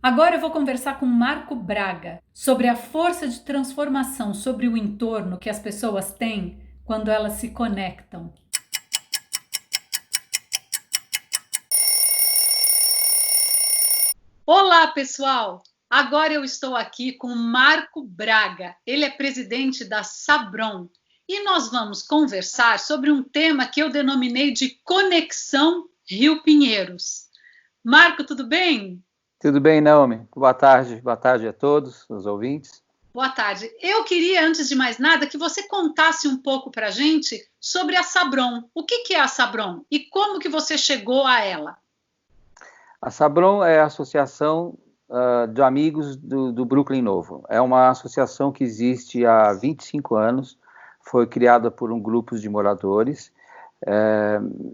Agora eu vou conversar com Marco Braga sobre a força de transformação sobre o entorno que as pessoas têm quando elas se conectam. Olá, pessoal! Agora eu estou aqui com o Marco Braga. Ele é presidente da Sabron e nós vamos conversar sobre um tema que eu denominei de Conexão Rio Pinheiros. Marco, tudo bem? Tudo bem, Naomi? Boa tarde a todos os ouvintes. Boa tarde. Eu queria, antes de mais nada, que você contasse um pouco para a gente sobre a Sabron. O que é a Sabron e como que você chegou a ela? A Sabron é a Associação de Amigos do Brooklyn Novo. É uma associação que existe há 25 anos, foi criada por um grupo de moradores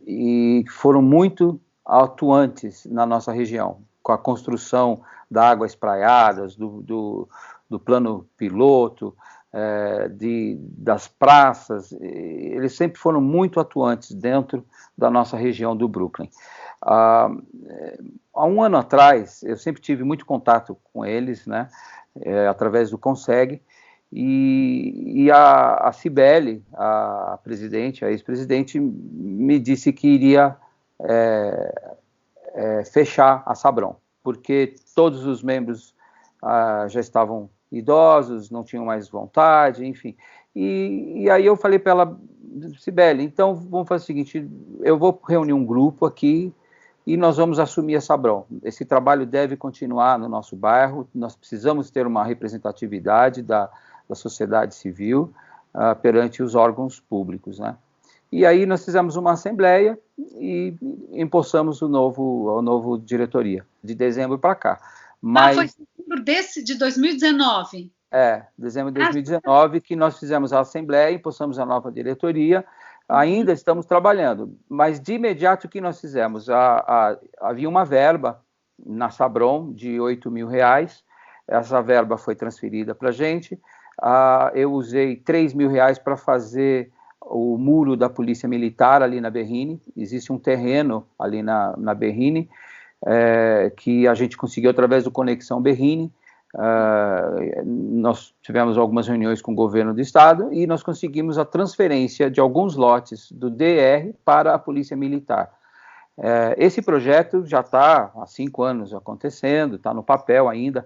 e foram muito atuantes na nossa região, com a construção da Águas Espraiadas, do plano piloto, das praças. Eles sempre foram muito atuantes dentro da nossa região do Brooklyn. Há um ano atrás, eu sempre tive muito contato com eles, né, através do Conseg, e a Cibele, a presidente, a ex-presidente, me disse que iria fechar a Sabron, porque todos os membros já estavam idosos, não tinham mais vontade, enfim. E aí eu falei para ela, Cibele, então vamos fazer o seguinte, eu vou reunir um grupo aqui e nós vamos assumir a Sabron. Esse trabalho deve continuar no nosso bairro, nós precisamos ter uma representatividade da sociedade civil perante os órgãos públicos, né? E aí nós fizemos uma assembleia e empossamos a novo diretoria, de dezembro para cá. Mas... foi dezembro de 2019? Dezembro de 2019 que nós fizemos a assembleia, empossamos a nova diretoria, ainda estamos trabalhando, mas de imediato o que nós fizemos? Havia uma verba na Sabron de R$8.000, essa verba foi transferida para a gente, eu usei R$3.000 para fazer o muro da Polícia Militar ali na Berrini, existe um terreno ali na Berrini, que a gente conseguiu através do Conexão Berrini. Nós tivemos algumas reuniões com o governo do estado e nós conseguimos a transferência de alguns lotes do DR para a Polícia Militar. Esse projeto já está há 5 anos acontecendo, está no papel ainda,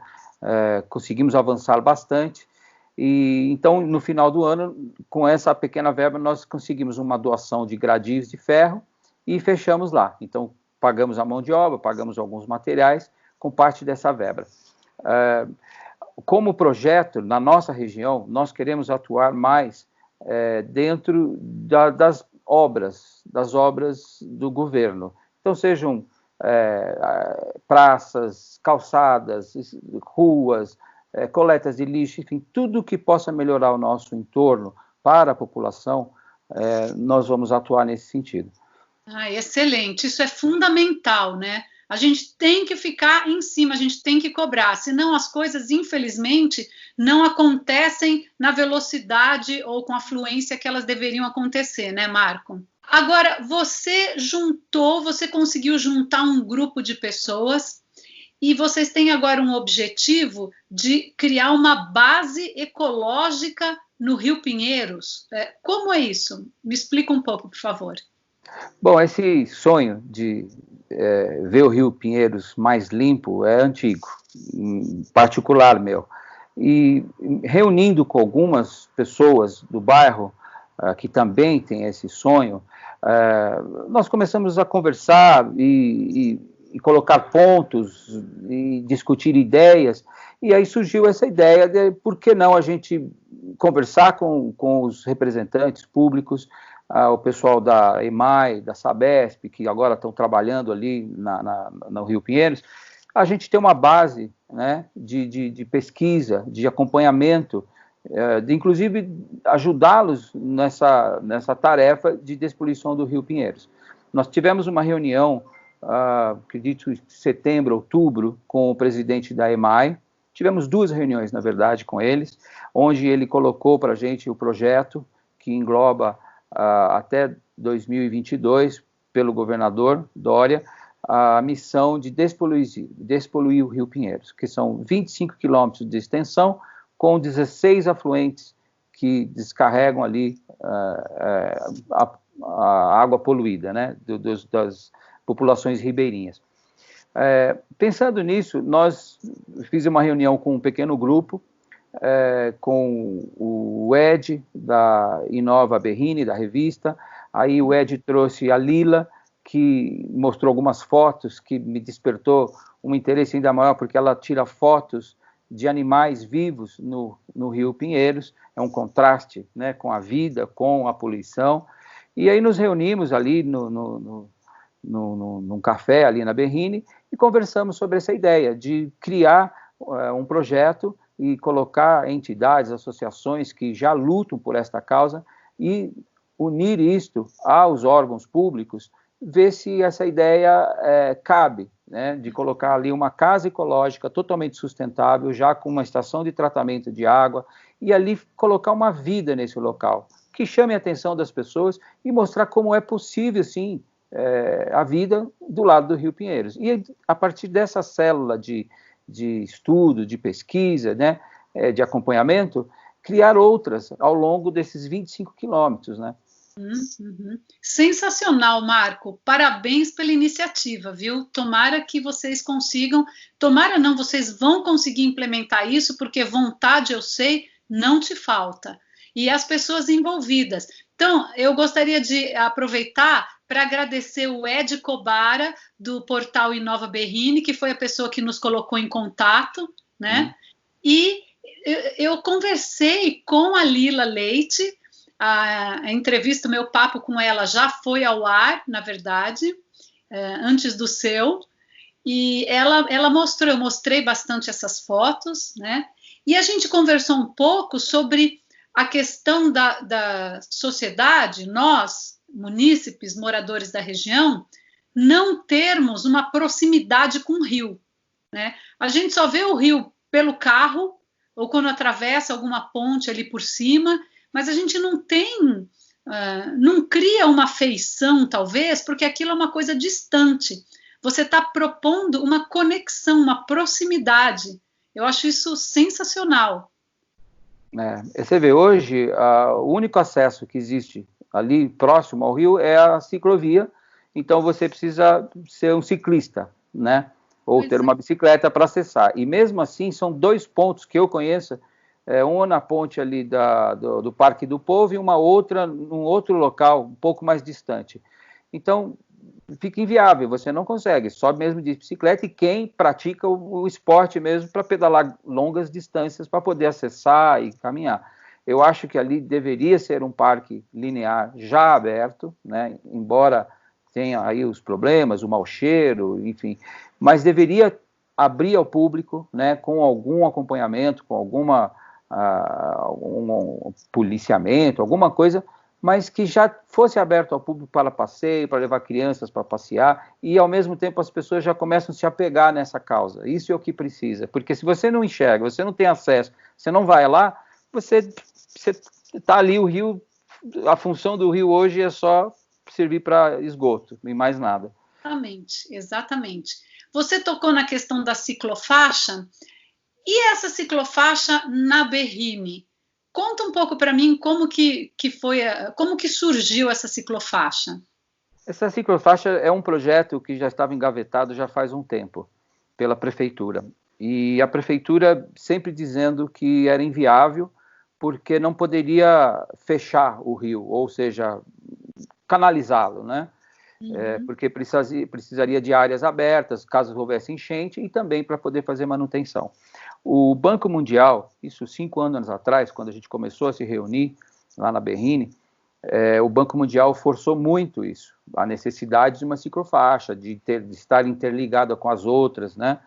conseguimos avançar bastante. E então, no final do ano, com essa pequena verba, nós conseguimos uma doação de gradis de ferro e fechamos lá. Então, pagamos a mão de obra, pagamos alguns materiais com parte dessa verba. Como projeto, na nossa região, nós queremos atuar mais dentro das obras do governo. Então, sejam praças, calçadas, ruas, coletas de lixo, enfim, tudo que possa melhorar o nosso entorno para a população, nós vamos atuar nesse sentido. Excelente, isso é fundamental, né? A gente tem que ficar em cima, a gente tem que cobrar, senão as coisas, infelizmente, não acontecem na velocidade ou com a fluência que elas deveriam acontecer, né, Marco? Agora, você conseguiu juntar um grupo de pessoas e vocês têm agora um objetivo de criar uma base ecológica no Rio Pinheiros. Como é isso? Me explica um pouco, por favor. Bom, esse sonho de ver o Rio Pinheiros mais limpo é antigo, em particular meu. E reunindo com algumas pessoas do bairro que também têm esse sonho, nós começamos a conversar e colocar pontos e discutir ideias, e aí surgiu essa ideia de por que não a gente conversar com os representantes públicos, o pessoal da EMAI, da Sabesp, que agora estão trabalhando ali no Rio Pinheiros, a gente tem uma base, né, de pesquisa, de acompanhamento, de inclusive ajudá-los nessa tarefa de despoluição do Rio Pinheiros. Nós tivemos uma reunião, acredito, em setembro, outubro, com o presidente da EMAI, tivemos 2 reuniões, na verdade, com eles, onde ele colocou para a gente o projeto que engloba até 2022, pelo governador Dória, a missão de despoluir o Rio Pinheiros, que são 25 quilômetros de extensão, com 16 afluentes que descarregam ali a água poluída, né, das populações ribeirinhas. Pensando nisso, nós fizemos uma reunião com um pequeno grupo, com o Ed, da Inova Berrini, da revista. Aí o Ed trouxe a Lila, que mostrou algumas fotos, que me despertou um interesse ainda maior, porque ela tira fotos de animais vivos no Rio Pinheiros, é um contraste, né, com a vida, com a poluição. E aí nos reunimos ali num café ali na Berrini e conversamos sobre essa ideia de criar um projeto e colocar entidades, associações que já lutam por esta causa e unir isto aos órgãos públicos, ver se essa ideia cabe, né, de colocar ali uma casa ecológica totalmente sustentável, já com uma estação de tratamento de água, e ali colocar uma vida nesse local, que chame a atenção das pessoas e mostrar como é possível, sim, a vida do lado do Rio Pinheiros. E a partir dessa célula de estudo, de pesquisa, né, de acompanhamento, criar outras ao longo desses 25 quilômetros, né? Sensacional, Marco. Parabéns pela iniciativa, viu? Tomara que vocês consigam, tomara não, vocês vão conseguir implementar isso, porque vontade, eu sei, não te falta. E as pessoas envolvidas. Então, eu gostaria de aproveitar para agradecer o Ed Cobara, do portal Inova Berrini, que foi a pessoa que nos colocou em contato, né? E eu conversei com a Lila Leite. A entrevista, o meu papo com ela já foi ao ar, na verdade, antes do seu, e ela mostrou, eu mostrei bastante essas fotos, né? E a gente conversou um pouco sobre a questão da sociedade, nós, munícipes, moradores da região, não termos uma proximidade com o rio, né? A gente só vê o rio pelo carro, ou quando atravessa alguma ponte ali por cima, mas a gente não tem, não cria uma afeição, talvez, porque aquilo é uma coisa distante. Você está propondo uma conexão, uma proximidade. Eu acho isso sensacional. Você vê, hoje, o único acesso que existe ali próximo ao rio é a ciclovia, então você precisa ser um ciclista, né? Ou ter uma bicicleta para acessar. E mesmo assim, são 2 pontos que eu conheço, uma na ponte ali do Parque do Povo e uma outra num outro local, um pouco mais distante. Então, fica inviável, você não consegue, só mesmo de bicicleta, e quem pratica o esporte mesmo para pedalar longas distâncias para poder acessar e caminhar. Eu acho que ali deveria ser um parque linear já aberto, né, embora tenha aí os problemas, o mau cheiro, enfim, mas deveria abrir ao público, né, com algum acompanhamento, com algum policiamento, alguma coisa, mas que já fosse aberto ao público para passeio, para levar crianças para passear, e ao mesmo tempo as pessoas já começam a se apegar nessa causa. Isso é o que precisa, porque se você não enxerga, você não tem acesso, você não vai lá, você está ali, o rio, a função do rio hoje é só servir para esgoto, e mais nada. Exatamente. Você tocou na questão da ciclofaixa, e essa ciclofaixa na Berrini? Conta um pouco para mim como que surgiu essa ciclofaixa. Essa ciclofaixa é um projeto que já estava engavetado já faz um tempo pela prefeitura. E a prefeitura sempre dizendo que era inviável porque não poderia fechar o rio, ou seja, canalizá-lo, né? Porque precisaria de áreas abertas, caso houvesse enchente, e também para poder fazer manutenção. O Banco Mundial, isso 5 anos atrás, quando a gente começou a se reunir lá na Berrini, o Banco Mundial forçou muito isso, a necessidade de uma ciclofaixa, de estar interligada com as outras, né?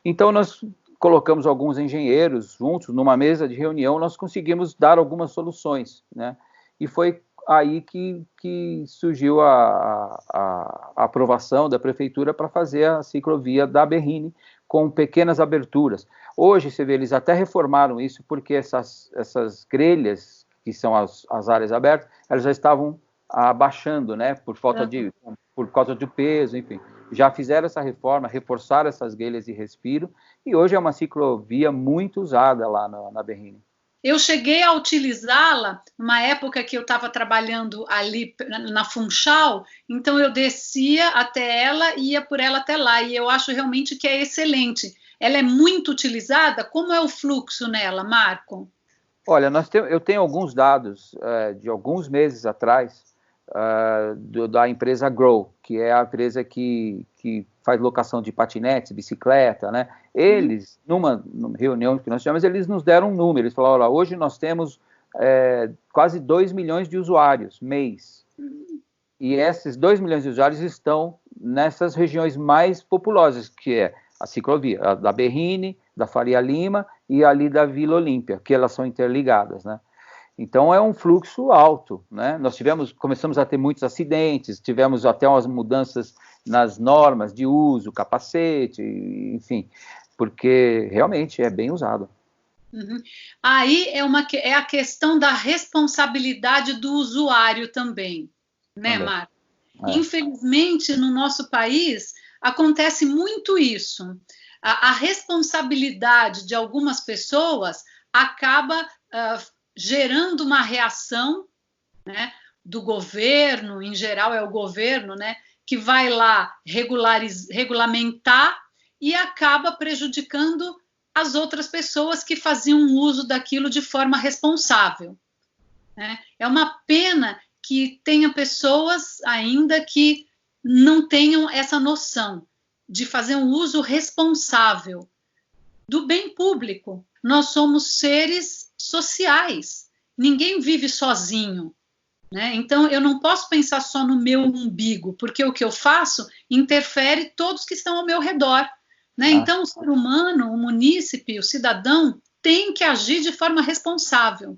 Então nós colocamos alguns engenheiros juntos, numa mesa de reunião, nós conseguimos dar algumas soluções, né? E foi aí que surgiu a aprovação da prefeitura para fazer a ciclovia da Berrini, com pequenas aberturas. Hoje, você vê, eles até reformaram isso, porque essas grelhas, que são as áreas abertas, elas já estavam abaixando, né, por falta de por causa do peso, enfim. Já fizeram essa reforma, reforçaram essas grelhas de respiro, e hoje é uma ciclovia muito usada lá na Berrini. Eu cheguei a utilizá-la numa época que eu estava trabalhando ali na Funchal, então eu descia até ela e ia por ela até lá, e eu acho realmente que é excelente. Ela é muito utilizada? Como é o fluxo nela, Marco? Olha, eu tenho alguns dados de alguns meses atrás da empresa Grow, que é a empresa que faz locação de patinetes, bicicleta, né? Eles, numa reunião que nós tivemos, eles nos deram um número, eles falaram, olha, hoje nós temos quase 2 milhões de usuários mês, e esses 2 milhões de usuários estão nessas regiões mais populosas, que é a ciclovia, a da Berrini, da Faria Lima e ali da Vila Olímpia, que elas são interligadas, né? Então é um fluxo alto, né? Começamos a ter muitos acidentes, tivemos até umas mudanças nas normas de uso, capacete, enfim, porque realmente é bem usado. Uhum. Aí é a questão da responsabilidade do usuário também, né, Marco? Infelizmente, no nosso país, acontece muito isso. A responsabilidade de algumas pessoas acaba gerando uma reação, né, do governo, em geral é o governo, né, que vai lá regulamentar e acaba prejudicando as outras pessoas que faziam uso daquilo de forma responsável, né? É uma pena que tenha pessoas ainda que não tenham essa noção de fazer um uso responsável do bem público. Nós somos seres sociais, ninguém vive sozinho, né? Então eu não posso pensar só no meu umbigo, porque o que eu faço interfere todos que estão ao meu redor, né? Então o ser humano, o munícipe, o cidadão tem que agir de forma responsável.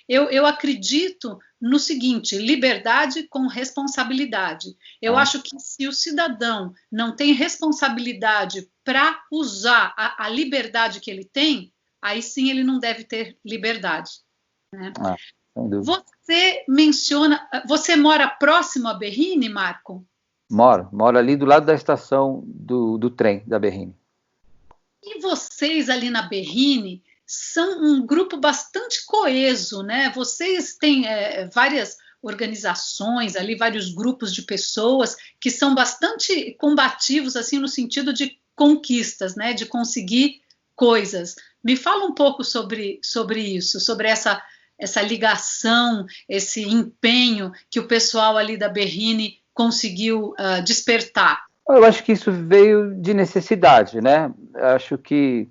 Eu acredito no seguinte: liberdade com responsabilidade. Eu acho que se o cidadão não tem responsabilidade para usar a liberdade que ele tem, aí sim ele não deve ter liberdade, né? Você mora próximo a Berrini, Marco? Moro ali do lado da estação do trem da Berrini. E vocês ali na Berrini são um grupo bastante coeso, né? Vocês têm várias organizações ali, vários grupos de pessoas que são bastante combativos, assim, no sentido de conquistas, né? De conseguir coisas. Me fala um pouco sobre isso, sobre essa ligação, esse empenho que o pessoal ali da Berrini conseguiu despertar. Eu acho que isso veio de necessidade, né? Acho que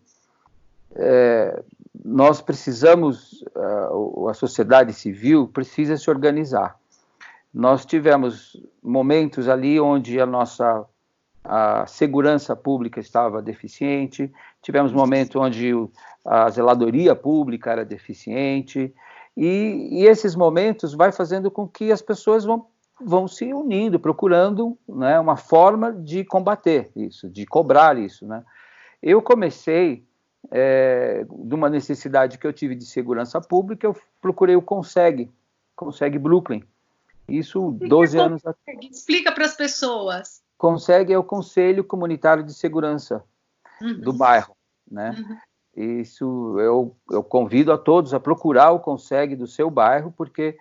nós precisamos, a sociedade civil precisa se organizar. Nós tivemos momentos ali onde a segurança pública estava deficiente, tivemos momentos onde a zeladoria pública era deficiente, e esses momentos vai fazendo com que as pessoas vão se unindo, procurando, né, uma forma de combater isso, de cobrar isso, né? Eu comecei de uma necessidade que eu tive de segurança pública, eu procurei o Conseg Brooklyn. Isso 12 anos atrás. Explica para as pessoas. Conseg é o Conselho Comunitário de Segurança do bairro, né? Isso eu convido a todos a procurar o Conseg do seu bairro, porque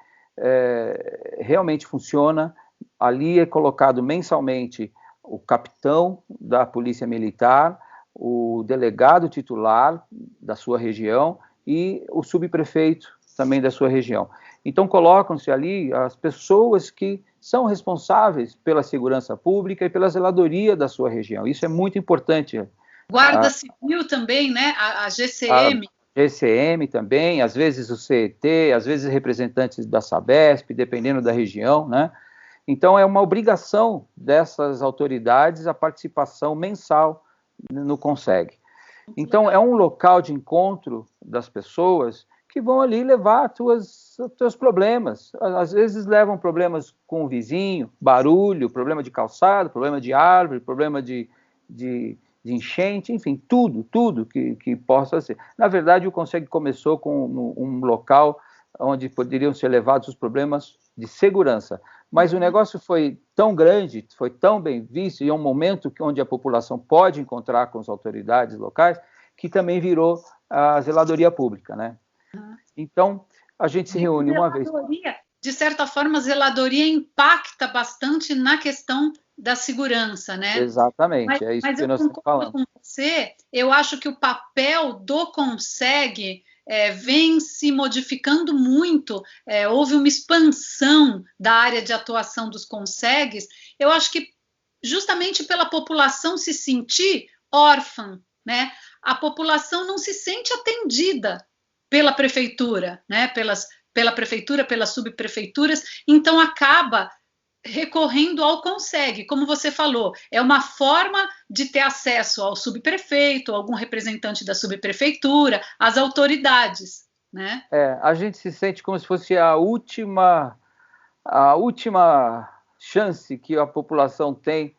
realmente funciona. Ali é colocado mensalmente o capitão da Polícia Militar, o delegado titular da sua região e o subprefeito também da sua região. Então colocam-se ali as pessoas que são responsáveis pela segurança pública e pela zeladoria da sua região. Isso é muito importante. Guarda Civil também, né? A GCM. A GCM também, às vezes o CET, às vezes representantes da Sabesp, dependendo da região, né? Então é uma obrigação dessas autoridades a participação mensal no Conseg. Então é um local de encontro das pessoas que vão ali levar os teus problemas. Às vezes levam problemas com o vizinho, barulho, problema de calçado, problema de árvore, problema de enchente, enfim, tudo que possa ser. Na verdade, o Conseg começou com um local onde poderiam ser levados os problemas de segurança. Mas o negócio foi tão grande, foi tão bem visto, e é um momento onde a população pode encontrar com as autoridades locais, que também virou a zeladoria pública, né? Então, a gente se reúne uma vez. De certa forma, a zeladoria impacta bastante na questão da segurança, né? Exatamente, é isso que nós estamos falando. Com você, eu acho que o papel do CONSEG vem se modificando muito, houve uma expansão da área de atuação dos CONSEGs, eu acho que justamente pela população se sentir órfã, né? A população não se sente atendida pela prefeitura, né? Pela prefeitura, pelas subprefeituras, então acaba recorrendo ao CONSEG, como você falou, é uma forma de ter acesso ao subprefeito, algum representante da subprefeitura, às autoridades, né? A gente se sente como se fosse a última chance que a população tem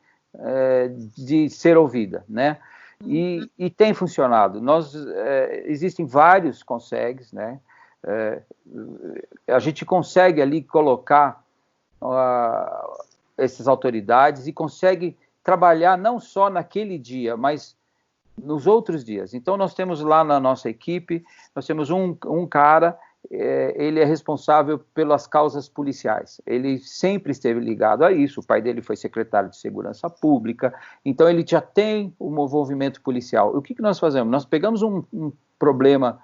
de ser ouvida, né? E tem funcionado. Existem vários CONSEGs, né? A gente consegue ali colocar essas autoridades e consegue trabalhar não só naquele dia, mas nos outros dias. Então, nós temos lá na nossa equipe, nós temos um cara, ele é responsável pelas causas policiais. Ele sempre esteve ligado a isso, o pai dele foi secretário de Segurança Pública, então ele já tem um envolvimento policial. O que nós fazemos? Nós pegamos um problema,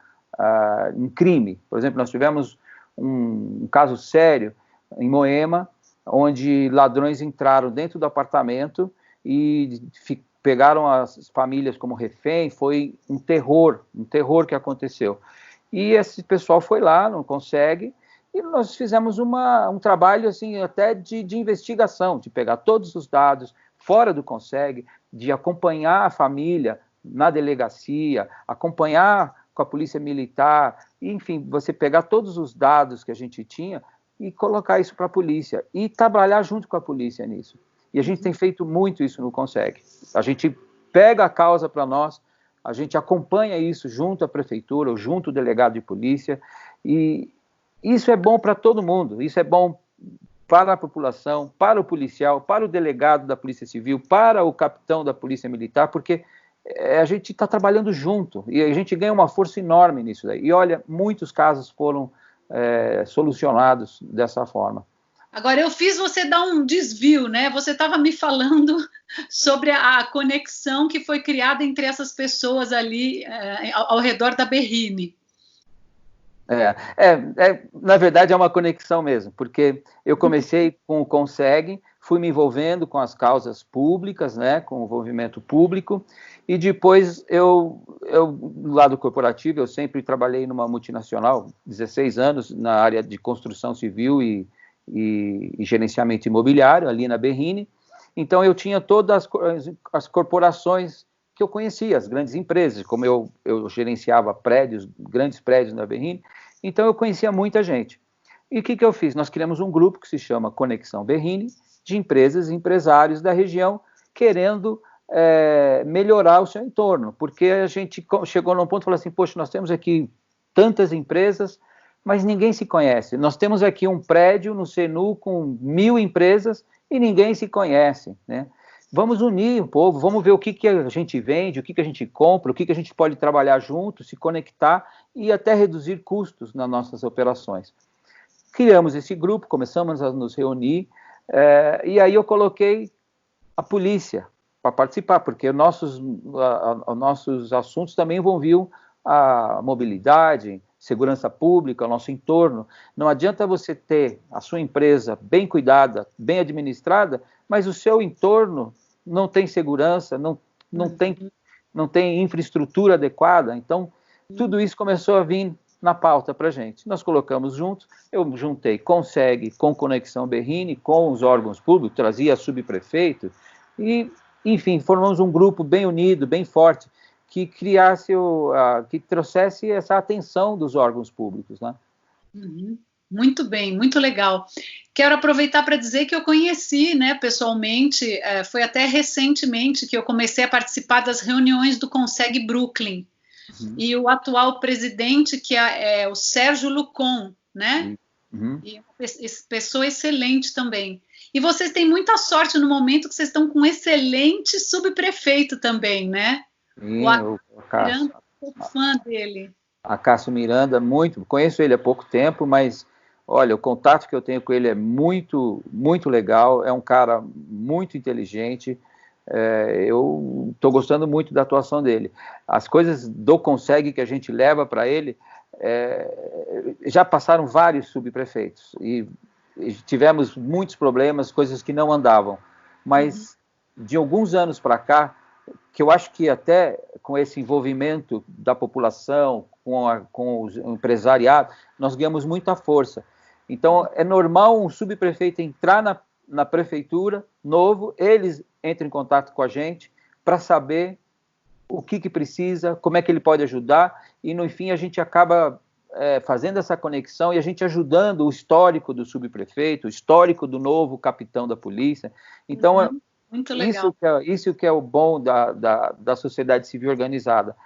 um crime, por exemplo, nós tivemos um caso sério em Moema, onde ladrões entraram dentro do apartamento e pegaram as famílias como refém. Foi um terror que aconteceu. E esse pessoal foi lá, não consegue, e nós fizemos um trabalho assim, até de investigação, de pegar todos os dados fora do CONSEG, de acompanhar a família na delegacia, acompanhar com a polícia militar, enfim, você pegar todos os dados que a gente tinha e colocar isso para a polícia, e trabalhar junto com a polícia nisso. E a gente tem feito muito isso no CONSEG. A gente pega a causa para nós, a gente acompanha isso junto à prefeitura, ou junto ao delegado de polícia, e isso é bom para todo mundo, isso é bom para a população, para o policial, para o delegado da Polícia Civil, para o capitão da Polícia Militar, porque a gente está trabalhando junto, e a gente ganha uma força enorme nisso daí. E olha, muitos casos foram solucionados dessa forma. Agora, eu fiz você dar um desvio, né? Você estava me falando sobre a conexão que foi criada entre essas pessoas ali ao redor da Berrini. Na verdade, é uma conexão mesmo, porque eu comecei com o CONSEG, fui me envolvendo com as causas públicas, né, com o envolvimento público, e depois do lado corporativo, eu sempre trabalhei numa multinacional, 16 anos, na área de construção civil e gerenciamento imobiliário, ali na Berrini. Então, eu tinha todas as corporações que eu conhecia, as grandes empresas, como eu gerenciava grandes prédios na Berrini, então eu conhecia muita gente. E o que eu fiz? Nós criamos um grupo que se chama Conexão Berrini, de empresas e empresários da região, querendo melhorar o seu entorno, porque a gente chegou num ponto e falou assim, poxa, nós temos aqui tantas empresas, mas ninguém se conhece. Nós temos aqui um prédio no Senu com 1000 empresas e ninguém se conhece, né? Vamos unir o povo, vamos ver o que a gente vende, o que a gente compra, o que a gente pode trabalhar junto, se conectar e até reduzir custos nas nossas operações. Criamos esse grupo, começamos a nos reunir, e aí eu coloquei a polícia para participar, porque nossos assuntos também envolviam a mobilidade, segurança pública, o nosso entorno. Não adianta você ter a sua empresa bem cuidada, bem administrada, mas o seu entorno não tem segurança, não tem infraestrutura adequada. Então, tudo isso começou a vir na pauta para a gente. Nós colocamos juntos, eu juntei CONSEG com Conexão Berrini, com os órgãos públicos, trazia subprefeito, e, enfim, formamos um grupo bem unido, bem forte, que que trouxesse essa atenção dos órgãos públicos, né? Muito bem, muito legal. Quero aproveitar para dizer que eu conheci, né, pessoalmente, foi até recentemente que eu comecei a participar das reuniões do CONSEG Brooklyn, e o atual presidente, que é o Sérgio Lucon, né? Uhum. E uma pessoa excelente também. E vocês têm muita sorte no momento que vocês estão com um excelente subprefeito também, né? O Sim, o Cássio. Miranda, sou fã dele. A Cássio Miranda, muito, conheço ele há pouco tempo, mas olha, o contato que eu tenho com ele é muito, muito legal, é um cara muito inteligente, eu estou gostando muito da atuação dele. As coisas do Conseg que a gente leva para ele, já passaram vários subprefeitos e tivemos muitos problemas, coisas que não andavam, mas de alguns anos para cá, que eu acho que até com esse envolvimento da população, com o empresariado, nós ganhamos muita força. Então, é normal um subprefeito entrar na prefeitura, novo, eles entram em contato com a gente para saber o que precisa, como é que ele pode ajudar, e no fim a gente acaba fazendo essa conexão e a gente ajudando o histórico do subprefeito, o histórico do novo capitão da polícia. Então, muito legal. Isso que é o bom da sociedade civil organizada.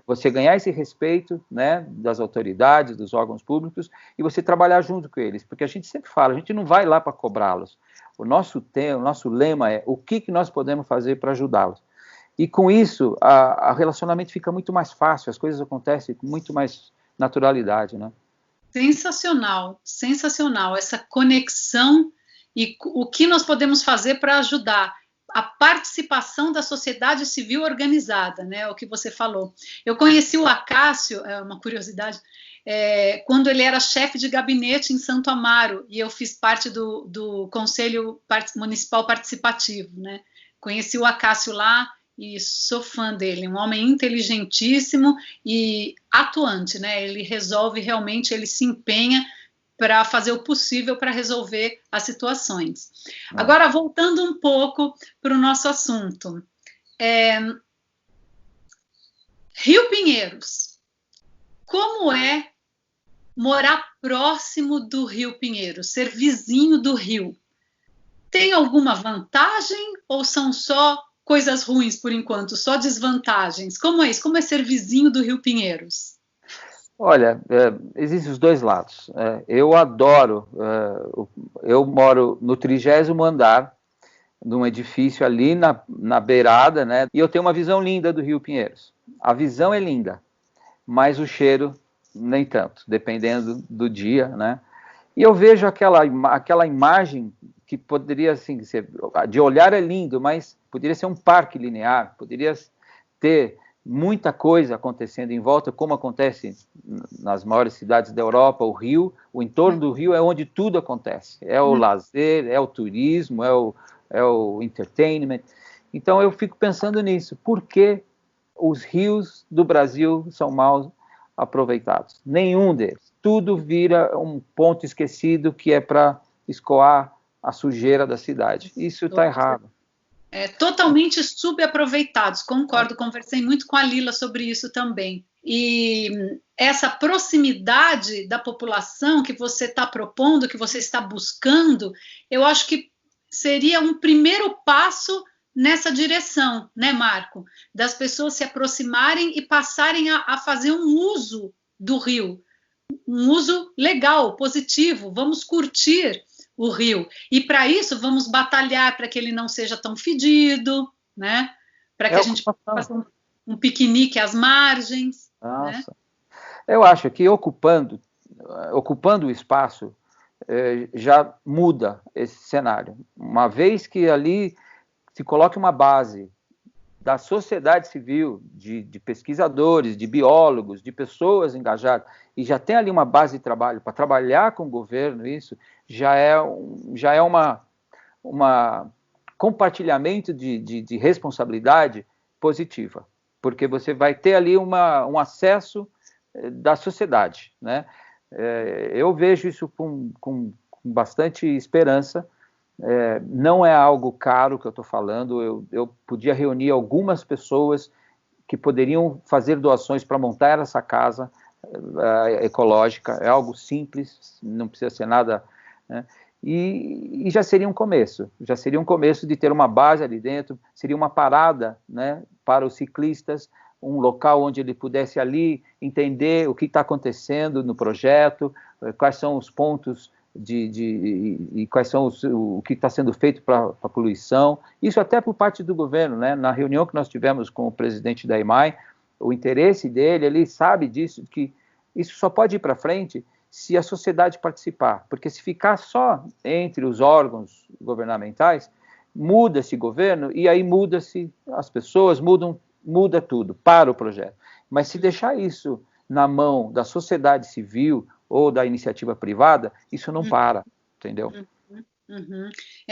Você ganhar esse respeito, né, das autoridades, dos órgãos públicos, e você trabalhar junto com eles, porque a gente sempre fala, a gente não vai lá para cobrá-los. O nosso lema é o que nós podemos fazer para ajudá-los. E com isso, o relacionamento fica muito mais fácil, as coisas acontecem com muito mais naturalidade, né? Sensacional, sensacional, essa conexão e o que nós podemos fazer para ajudar a participação da sociedade civil organizada, né? O que você falou. Eu conheci o Acácio, é uma curiosidade, quando ele era chefe de gabinete em Santo Amaro, e eu fiz parte do Conselho Municipal Participativo, né? Conheci o Acácio lá e sou fã dele, um homem inteligentíssimo e atuante, né? Ele resolve realmente, ele se empenha para fazer o possível para resolver as situações. Agora, voltando um pouco para o nosso assunto. Rio Pinheiros. Como é morar próximo do Rio Pinheiros, ser vizinho do rio? Tem alguma vantagem ou são só coisas ruins por enquanto, só desvantagens? Como é isso? Como é ser vizinho do Rio Pinheiros? Olha, existem os dois lados. Eu adoro, eu moro no 30º andar, num edifício ali na beirada, né? E eu tenho uma visão linda do Rio Pinheiros. A visão é linda, mas o cheiro nem tanto, dependendo do dia, né? E eu vejo aquela imagem que poderia, assim, ser, de olhar é lindo, mas poderia ser um parque linear, poderia ter muita coisa acontecendo em volta, como acontece nas maiores cidades da Europa, o Rio, o entorno do Rio é onde tudo acontece, é o lazer, é o turismo, é o entertainment. Então eu fico pensando nisso, por que os rios do Brasil são mal aproveitados? Nenhum deles. Tudo vira um ponto esquecido que é para escoar a sujeira da cidade. Isso está errado. Totalmente subaproveitados, concordo, conversei muito com a Lila sobre isso também. E essa proximidade da população que você está propondo, que você está buscando, eu acho que seria um primeiro passo nessa direção, né, Marco? Das pessoas se aproximarem e passarem a fazer um uso do rio, um uso legal, positivo, vamos curtir o rio. E para isso vamos batalhar para que ele não seja tão fedido, né? Para que a gente possa fazer um piquenique às margens. Nossa. Né? Eu acho que ocupando o espaço já muda esse cenário. Uma vez que ali se coloque uma base da sociedade civil, de pesquisadores, de biólogos, de pessoas engajadas, e já tem ali uma base de trabalho para trabalhar com o governo, isso já é uma compartilhamento de responsabilidade positiva, porque você vai ter ali um acesso da sociedade, né? Eu vejo isso com bastante esperança. Não é algo caro que eu estou falando, eu podia reunir algumas pessoas que poderiam fazer doações para montar essa casa ecológica, é algo simples, não precisa ser nada, né? E já seria um começo de ter uma base ali dentro, seria uma parada, né, para os ciclistas, um local onde ele pudesse ali entender o que está acontecendo no projeto, quais são os pontos e quais são o que está sendo feito para a poluição, isso até por parte do governo, né? Na reunião que nós tivemos com o presidente da EMAI, o interesse dele, ele sabe disso, que isso só pode ir para frente se a sociedade participar, porque se ficar só entre os órgãos governamentais, muda esse governo e aí muda-se as pessoas, muda tudo para o projeto. Mas se deixar isso na mão da sociedade civil ou da iniciativa privada, isso não para, entendeu? Uhum.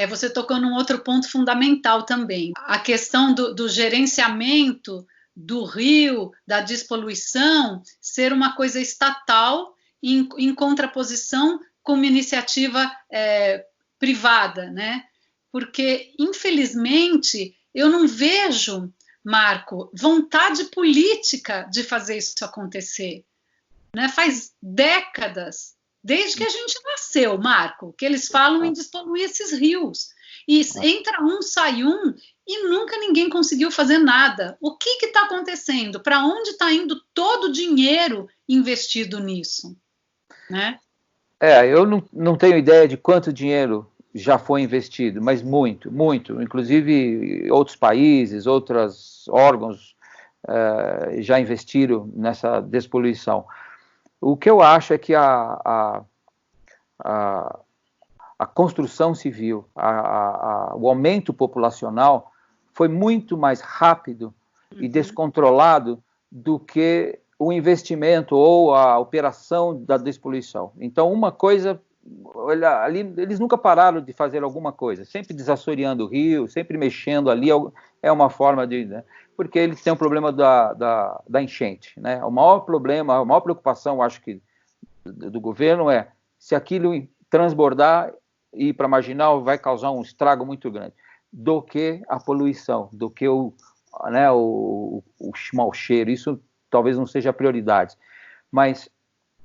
Você tocou num outro ponto fundamental também, a questão do gerenciamento do rio, da despoluição, ser uma coisa estatal em contraposição com uma iniciativa privada, né? Porque, infelizmente, eu não vejo, Marco, vontade política de fazer isso acontecer, né? Faz décadas, desde que a gente nasceu, Marco, que eles falam em despoluir esses rios. E entra um, sai um, e nunca ninguém conseguiu fazer nada. O que está acontecendo? Para onde está indo todo o dinheiro investido nisso? Né? Eu não tenho ideia de quanto dinheiro já foi investido, mas muito, muito. Inclusive, outros países, outros órgãos já investiram nessa despoluição. O que eu acho é que a construção civil, o aumento populacional foi muito mais rápido e descontrolado do que o investimento ou a operação da despoluição. Então, uma coisa, olha, ali eles nunca pararam de fazer alguma coisa, sempre desassoreando o rio, sempre mexendo ali, é uma forma de... Né, porque eles têm um problema da enchente, né? O maior problema, a maior preocupação, acho que, do governo é se aquilo transbordar e ir para a marginal vai causar um estrago muito grande, do que a poluição, do que o mau cheiro. Isso talvez não seja a prioridade, mas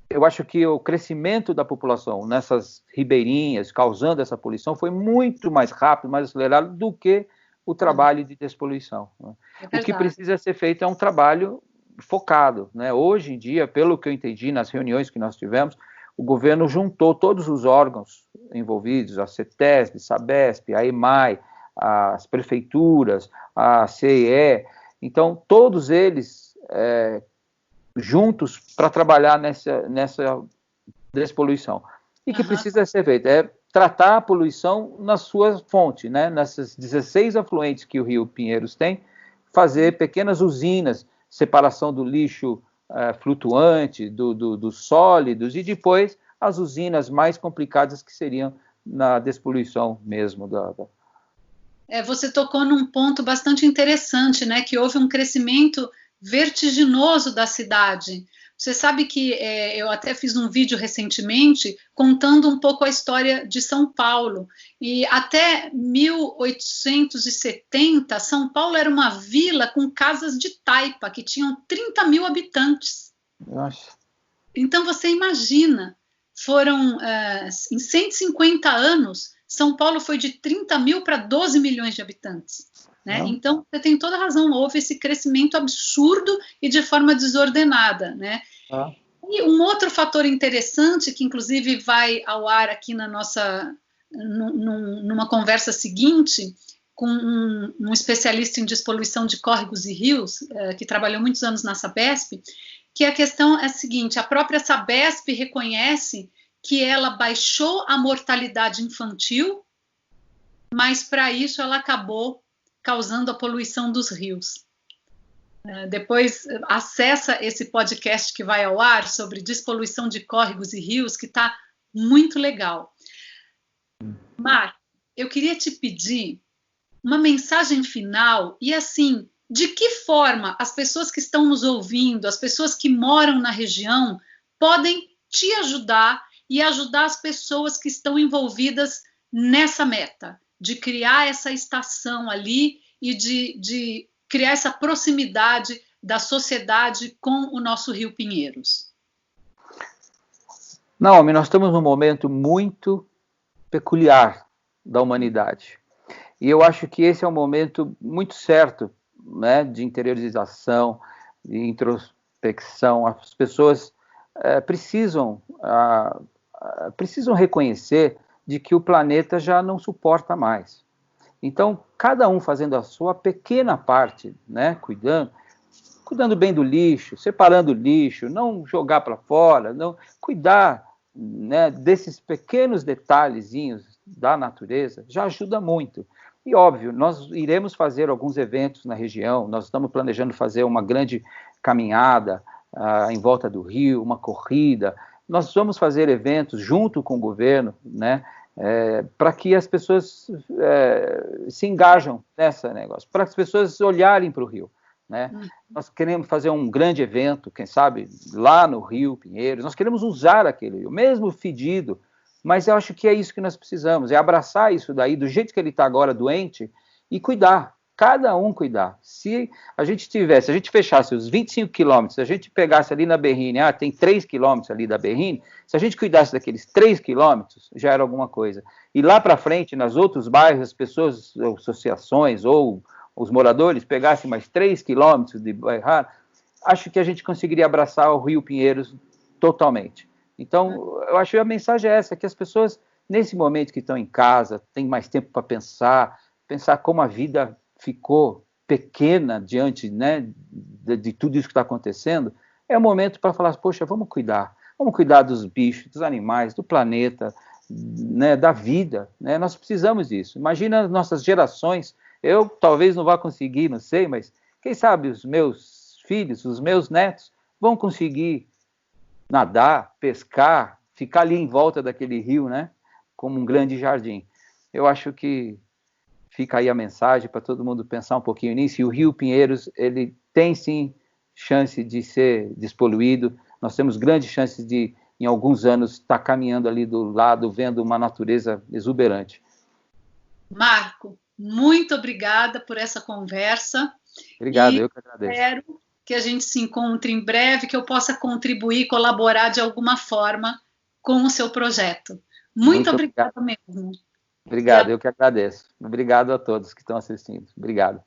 eu acho que o crescimento da população nessas ribeirinhas, causando essa poluição, foi muito mais rápido, mais acelerado do que o trabalho de despoluição. Né? O que precisa ser feito é um trabalho focado. Né? Hoje em dia, pelo que eu entendi nas reuniões que nós tivemos, o governo juntou todos os órgãos envolvidos, a CETESB, Sabesp, a EMAI, as prefeituras, a CEE, então todos eles juntos para trabalhar nessa despoluição. E que precisa ser feito é tratar a poluição na sua fonte, né? Nessas 16 afluentes que o Rio Pinheiros tem, fazer pequenas usinas, separação do lixo flutuante, dos sólidos, e depois as usinas mais complicadas que seriam na despoluição mesmo. Você tocou num ponto bastante interessante, né? Que houve um crescimento vertiginoso da cidade. Você sabe que eu até fiz um vídeo recentemente contando um pouco a história de São Paulo. E até 1870, São Paulo era uma vila com casas de taipa, que tinham 30 mil habitantes. Nossa. Então você imagina, foram em 150 anos, São Paulo foi de 30 mil para 12 milhões de habitantes. Né? Então, você tem toda a razão, houve esse crescimento absurdo e de forma desordenada. Né? E um outro fator interessante, que inclusive vai ao ar aqui na numa conversa seguinte, com um especialista em despoluição de córregos e rios, que trabalhou muitos anos na Sabesp, que a questão é a seguinte: a própria Sabesp reconhece que ela baixou a mortalidade infantil, mas para isso ela acabou causando a poluição dos rios. Depois acessa esse podcast que vai ao ar sobre despoluição de córregos e rios, que está muito legal. Marco, eu queria te pedir uma mensagem final e assim, de que forma as pessoas que estão nos ouvindo, as pessoas que moram na região, podem te ajudar e ajudar as pessoas que estão envolvidas nessa meta, de criar essa estação ali e de criar essa proximidade da sociedade com o nosso Rio Pinheiros? Naomi, nós estamos num momento muito peculiar da humanidade. E eu acho que esse é um momento muito certo, né, de interiorização, de introspecção. As pessoas precisam reconhecer de que o planeta já não suporta mais. Então, cada um fazendo a sua pequena parte, né, cuidando bem do lixo, separando o lixo, não jogar para fora, não cuidar, né, desses pequenos detalhezinhos da natureza, já ajuda muito. E, óbvio, nós iremos fazer alguns eventos na região, nós estamos planejando fazer uma grande caminhada em volta do rio, uma corrida, nós vamos fazer eventos junto com o governo, né, para que as pessoas se engajam nesse negócio, para que as pessoas olharem para o rio, né? Nós queremos fazer um grande evento, quem sabe, lá no Rio Pinheiros, nós queremos usar aquele rio, mesmo fedido, mas eu acho que é isso que nós precisamos, é abraçar isso daí, do jeito que ele está agora doente, e cuidar, cada um cuidar. Se a gente fechasse os 25 quilômetros, se a gente pegasse ali na Berrine, tem 3 quilômetros ali da Berrine, se a gente cuidasse daqueles 3 quilômetros, já era alguma coisa. E lá para frente, nos outros bairros, as pessoas, associações ou os moradores pegassem mais 3 quilômetros de bairrada, acho que a gente conseguiria abraçar o Rio Pinheiros totalmente. Então, eu acho que a mensagem é essa, que as pessoas, nesse momento que estão em casa, têm mais tempo para pensar como a vida ficou pequena diante, né, de tudo isso que está acontecendo, é o momento para falar, poxa, vamos cuidar dos bichos, dos animais, do planeta, né, da vida, né? Nós precisamos disso. Imagina as nossas gerações, eu talvez não vá conseguir, não sei, mas quem sabe os meus filhos, os meus netos vão conseguir nadar, pescar, ficar ali em volta daquele rio, né, como um grande jardim. Eu acho que fica aí a mensagem para todo mundo pensar um pouquinho nisso. E o Rio Pinheiros, ele tem sim chance de ser despoluído. Nós temos grandes chances de, em alguns anos, estar caminhando ali do lado, vendo uma natureza exuberante. Marco, muito obrigada por essa conversa. Obrigado, eu que agradeço. Espero que a gente se encontre em breve, que eu possa contribuir, colaborar de alguma forma com o seu projeto. Muito obrigada mesmo. Obrigado, eu que agradeço. Obrigado a todos que estão assistindo. Obrigado.